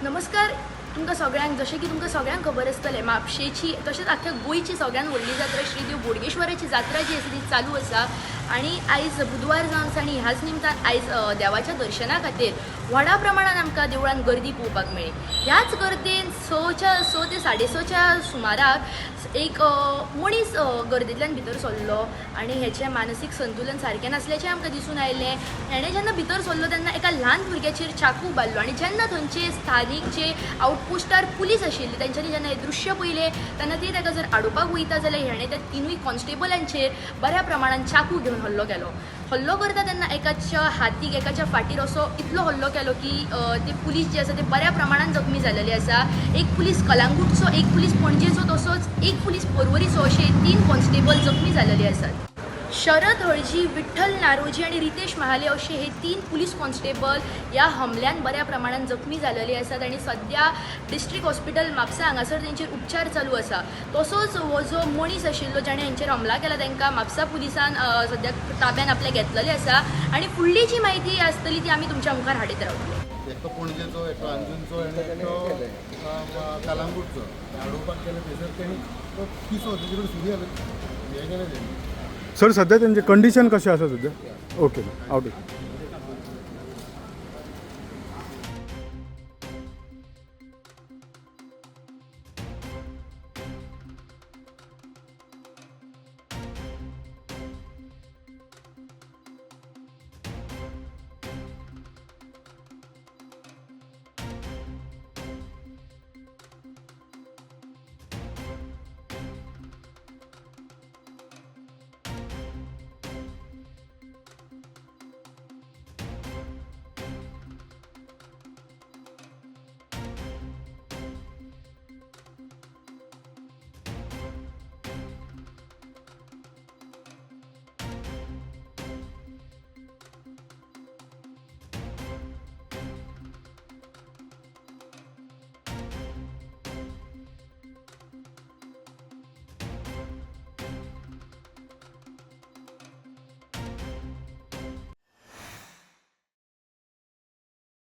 नमस्कार तुमकां सगळ्यांक जशें की तुमकां सगळ्यांक खबर आसतलें म्हापशेची तशेंच आख्ख्या गोंयची सगळ्यान व्हडली जात्रा श्री देव बोडगेश्वराची जात्रा जी आसा ती चालू आसा आनी आयज बुधवार जावन आसा आनी ह्याच निमतान आयज देवाच्या दर्शना खातीर व्हडा प्रमाणान आमकां देवळान गर्दी पळोवपाक मेळ्ळी. ह्याच गर्देन स ते 6:30च्या सुमाराक एक मनीस गर्देंतल्यान भितर सरलो आनी हेचें मानसीक संतुलन सारकें नासल्याचें आमकां दिसून आयलें. हेणें जेन्ना भितर सरलो तेन्ना एका ल्हान भुरग्याचेर चाकू बारलो आनी जेन्ना थंयचे स्थानीक जे आउटपोस्टार पुलीस आशिल्ली तेंच्यांनी जेन्ना हें दृश्य पळयलें तेन्ना ती ताका जर आडोवपाक वयता जाल्यार हेणें त्या तिनूय कॉन्स्टेबलांचेर बऱ्या प्रमाणान चाकू घेवन हल्लो केलो. हल्लो करता तेन्ना एकाच्या हातीक एकाच्या फाटीर असो इतलो हल्लो केलो की ते पुलीस जे आसा ते बऱ्या प्रमाणान जखमी जाल्लेले आसा. एक पुलीस कलांगूटचो, एक पुलीस पणजेचो तसोच एक पुलीस पर्वरीचो अशे 3 कॉन्स्टेबल जखमी जाल्लेले आसात. शरद हळजी, विठ्ठल नारोजी आणि रितेश महाले असे हे 3 पुलीस कॉन्स्टेबल ह्या हमल्यान बऱ्या प्रमाणात जखमी झालेले असतात आणि सध्या डिस्ट्रिक्ट हॉस्पिटल म्हापसा हांगासर तेंचेर उपचार चालू आसा. तसोच हो जो मनीस आशिल्लो जाणें हेंचेर हमला केला तांकां म्हापसा पुलिसान सध्या ताब्यान आपल्या घेतलेले आसा आणि फुडली जी म्हायती आसतली ती आमी तुमच्या मुखार हाडीत रावतले. एक पणजेचो, एक अंजुनचो आनी एक कलांगूटचो आडोवपाक केले थंयसर तेणी तो पिसो तेजे कडेन सुरी हे केलें सर सध्या त्यांचे कंडिशन कशें आसा सध्या? Okay out